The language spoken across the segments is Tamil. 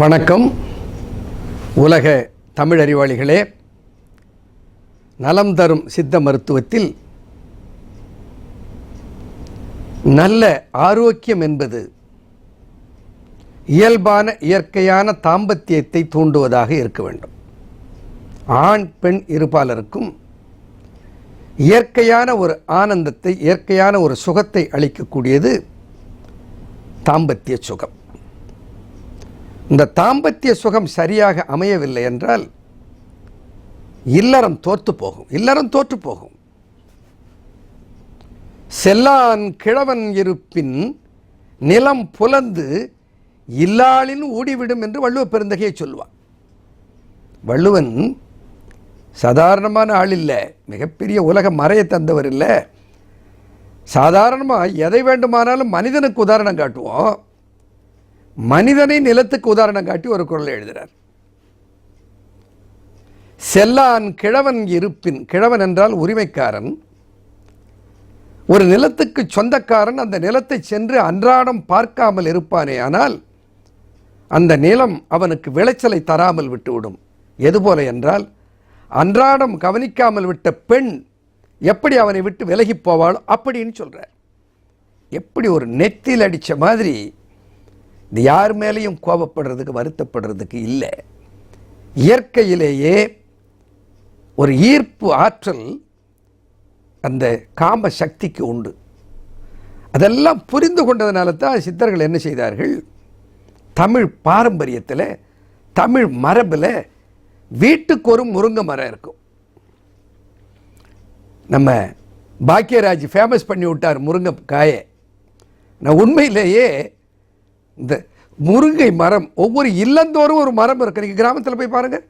வணக்கம். உலக தமிழறிவாளிகளே, நலம் தரும் சித்த மருத்துவத்தில் நல்ல ஆரோக்கியம் என்பது இயல்பான இயற்கையான தாம்பத்தியத்தை தூண்டுவதாக இருக்க வேண்டும். ஆண் பெண் இருபாலருக்கும் இயற்கையான ஒரு ஆனந்தத்தை, இயற்கையான ஒரு சுகத்தை அளிக்கக்கூடியது தாம்பத்திய சுகம். இந்த தாம்பத்திய சுகம் சரியாக அமையவில்லை என்றால் இல்லறம் தோற்று போகும். செல்லான் கிழவன் இருப்பின் நிலம் புலந்து இல்லாளின் ஊடிவிடும் என்று வள்ளுவ பெருந்தகையை சொல்லுவான். வள்ளுவன் சாதாரணமான ஆள் இல்லை, மிகப்பெரிய உலக மறையை தந்தவர் இல்லை. சாதாரணமாக எதை வேண்டுமானாலும் மனிதனுக்கு உதாரணம் காட்டுவோம். மனிதனை நிலத்துக்கு உதாரணம் காட்டி ஒரு குறளை எழுதுகிறார். செல்லான் கிழவன் இருப்பின், கிழவன் என்றால் உரிமைக்காரன், ஒரு நிலத்துக்கு சொந்தக்காரன். அந்த நிலத்தை சென்று அன்றாடம் பார்க்காமல் இருப்பானே ஆனால் அந்த நிலம் அவனுக்கு விளைச்சலை தராமல் விட்டுவிடும். எதுபோல என்றால், அன்றாடம் கவனிக்காமல் விட்ட பெண் எப்படி அவனை விட்டு விலகி போவாளோ அப்படின்னு சொல்றார். எப்படி ஒரு நெத்தியில் அடித்த மாதிரி. இது யார் மேலேயும் கோபப்படுறதுக்கு, வருத்தப்படுறதுக்கு இல்லை. இயற்கையிலேயே ஒரு ஈர்ப்பு ஆற்றல் அந்த காம சக்திக்கு உண்டு. அதெல்லாம் புரிந்து கொண்டதுனால தான் சித்தர்கள் என்ன செய்தார்கள், தமிழ் பாரம்பரியத்தில், தமிழ் மரபில் வீட்டுக்கு ஒரு முருங்கை மரம் இருக்கும். நம்ம பாக்கியராஜ் ஃபேமஸ் பண்ணி விட்டார் முருங்கை காயை. நான் உண்மையிலேயே இந்த முருங்கை மரம் ஒவ்வொரு இல்லந்தோறும் ஒரு மரம் இருக்கு. நீங்கள் கிராமத்தில் போய் பாருங்கள்,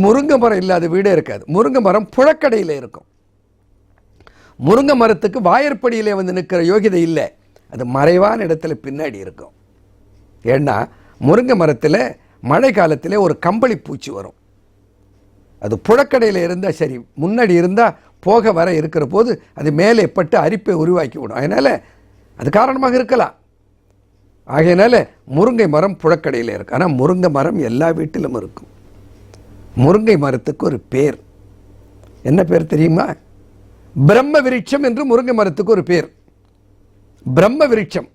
முருங்கை மரம் இல்லாத வீடே இருக்காது. முருங்கை மரம் புழக்கடையில் இருக்கும். முருங்கை மரத்துக்கு வாயற்படியிலே வந்து நிற்கிற யோகிதை இல்லை, அது மறைவான இடத்துல பின்னாடி இருக்கும். ஏன்னா முருங்கை மரத்தில் மழை காலத்தில் ஒரு கம்பளி பூச்சி வரும். அது புழக்கடையில் இருந்தால் சரி, முன்னாடி இருந்தால் போக வர இருக்கிற போது அது மேலே பட்டு அரிப்பை உருவாக்கி விடும். அதனால் அது காரணமாக இருக்கலாம். ஆகையினால முருங்கை மரம் புழக்கடையில் இருக்கு. ஆனால் முருங்கை மரம் எல்லா வீட்டிலும் இருக்கும். முருங்கை மரத்துக்கு ஒரு பேர், என்ன பேர் தெரியுமா? பிரம்ம விருட்சம் என்று முருங்கை மரத்துக்கு ஒரு பேர். பிரம்ம விருட்சம்.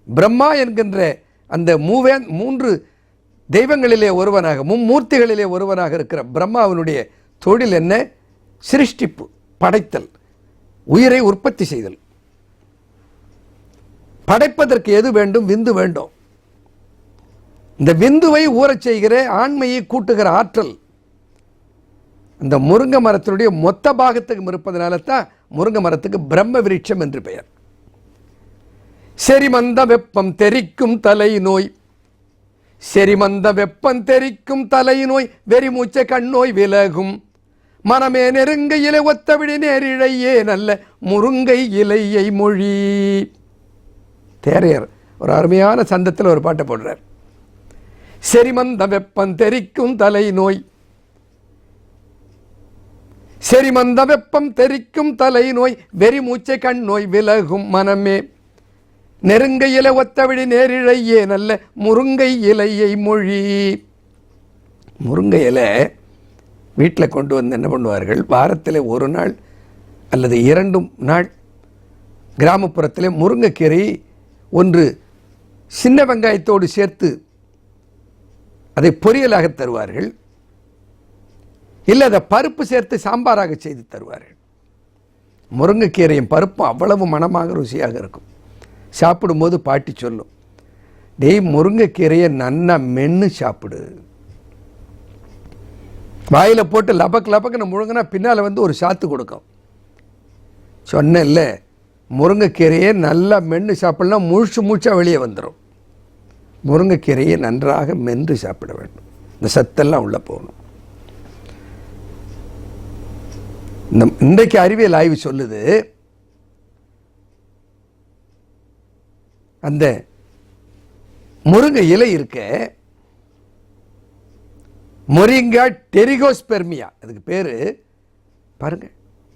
பிரம்மா என்கின்ற அந்த மூன்று தெய்வங்களிலே ஒருவனாக, மும்மூர்த்திகளிலே ஒருவனாக இருக்கிற பிரம்மாவினுடைய தொழில் என்ன? சிருஷ்டிப்பு, படைத்தல், உயிரை உற்பத்தி செய்தல். படைப்பதற்கு எது வேண்டும்? விந்து வேண்டும். இந்த விந்துவை ஊறச் செய்கிற, ஆண்மையை கூட்டுகிற ஆற்றல் அந்த முருங்கை மரத்தினுடைய மொத்த பாகத்துக்கும் இருப்பதனால தான் முருங்கை மரத்துக்கு பிரம்ம விருட்சம் என்று பெயர். செரிமந்த வெப்பம் தெரிக்கும் தலை நோய், செரிமந்த வெப்பம் தெரிக்கும் தலை நோய், வெறிமூச்ச கண்ணோய் விலகும், மனமே நெருங்கை இலை ஒத்தவிடி நேரிழையே நல்ல முருங்கை இலையை மொழி. தேரையர் ஒரு அருமையான சந்தத்தில் ஒரு பாட்டை போடுறார். செரிமந்த வெப்பம் தெரிக்கும் தலை நோய், செரிமந்த வெப்பம் தெரிக்கும் தலை நோய், வெறி மூச்சை கண் நோய் விலகும், மனமே நெருங்கை இலை ஒத்தவிடி நேரிழையே நல்ல முருங்கை இலையை மொழி. முருங்கை இலை வீட்டில் கொண்டு வந்து என்ன பண்ணுவார்கள், வாரத்தில் ஒரு நாள் அல்லது 2 நாள் கிராமப்புறத்தில் முருங்கைக்கீரை ஒன்று சின்ன வெங்காயத்தோடு சேர்த்து அதை பொரியலாக தருவார்கள். இல்லை அதை பருப்பு சேர்த்து சாம்பாராக செய்து தருவார்கள். முருங்கைக்கீரையும் பருப்பும் அவ்வளவு மணமாக ருசியாக இருக்கும். சாப்பிடும்போது பாட்டி சொல்லும், டேய் முருங்கைக்கீரையை நன்னா மென்று சாப்பிடு. வாயில் போட்டு லபக்கு லபக்குன்னு முழுங்கினா பின்னால் வந்து ஒரு சாத்து கொடுக்கும். சொன்னேன் இல்லை, முருங்கைக்கீரையை நல்லா மென்று சாப்பிடலாம், மூச்சாக வெளியே வந்துடும். முருங்கைக்கீரையை நன்றாக மென்று சாப்பிட வேண்டும். இந்த சத்தெல்லாம் உள்ளே போகணும். இன்றைக்கு அறிவியல் ஆய்வு சொல்லுது, அந்த முருங்கை இலை இருக்க, மொரிங்கா டெரிகோஸ்பெர்மியா, அதுக்கு பேர் பாருங்க,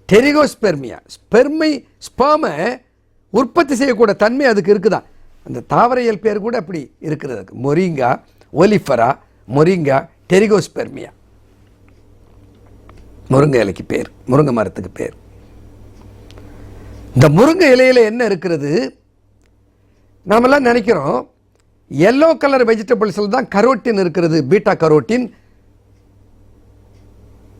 டெரிகோஸ்பெர்மியா. ஸ்பெர்மை உற்பத்தி செய்யக்கூடிய தன்மை அதுக்கு இருக்குதான். அந்த தாவரையல் பேர் கூட அப்படி இருக்கிறது. Moringa oleifera, Moringa, pterygosperma. முருங்கை இலைக்கு பேர், முருங்கை மரத்துக்கு பேர். இந்த முருங்கை இலையில் என்ன இருக்கிறது? நாமெல்லாம் நினைக்கிறோம் எல்லோ கலர் வெஜிடபிள்ஸில் தான் கரோட்டின் இருக்கிறது, beta carotene.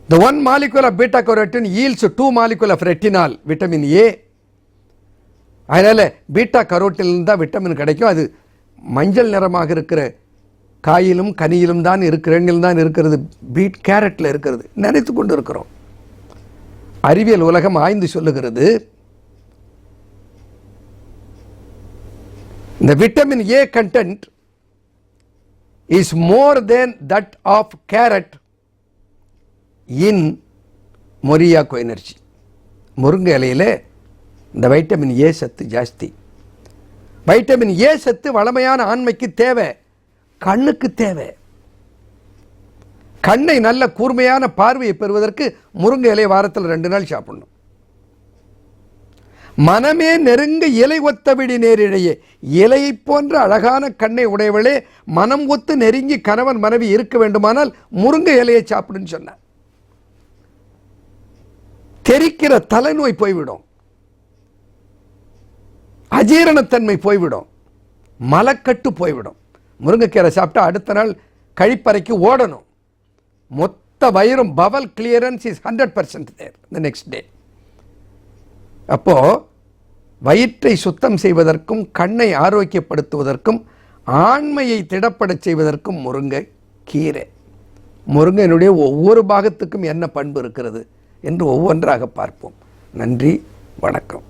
The one molecule of beta carotene yields 2 molecule of retinol, vitamin A. அதனால் பீட்டா கரோட்டின் தான் விட்டமின் கிடைக்கும். அது மஞ்சள் நிறமாக இருக்கிற காயிலும் கனியிலும் தான் இருக்கிறது, கேரட்டில் இருக்கிறது நினைத்து கொண்டு இருக்கிறோம். அறிவியல் உலகம் ஆய்ந்து சொல்லுகிறது, the vitamin A content is more than that of carrot in மொரியா கோஎனர்ஜி. முருங்கை இலையில் இந்த வைட்டமின் ஏ சத்து ஜாஸ்தி. வைட்டமின் ஏ சத்து வளமையான ஆண்மைக்கு தேவை, கண்ணுக்கு தேவை. கண்ணை நல்ல கூர்மையான பார்வையை பெறுவதற்கு முருங்கை இலை வாரத்தில் 2 நாள் சாப்பிடணும். மனமே நெருங்க இலை ஒத்தவிடி நேரிழையே, இலையை போன்ற அழகான கண்ணை உடையவளே, மனம் ஒத்து நெருங்கி கணவன் மனைவி இருக்க வேண்டுமானால் முருங்கை இலையை சாப்பிடுன்னு சொன்னார். தெரிக்கிற தலைநோய் போய்விடும், அஜீரணத்தன்மை போய்விடும், மலக்கட்டு போய்விடும். முருங்கைக்கீரை சாப்பிட்டா அடுத்த நாள் கழிப்பறைக்கு ஓடணும். மொத்த வயிறும் bowel clearance is 100% there the next day. அப்போ வயிற்றை சுத்தம் செய்வதற்கும் கண்ணை ஆரோக்கியப்படுத்துவதற்கும் ஆண்மையை திடப்படச் செய்வதற்கும் முருங்கை கீரை. முருங்கையினுடைய ஒவ்வொரு பாகத்துக்கும் என்ன பண்பு இருக்கிறது என்று ஒவ்வொன்றாக பார்ப்போம். நன்றி, வணக்கம்.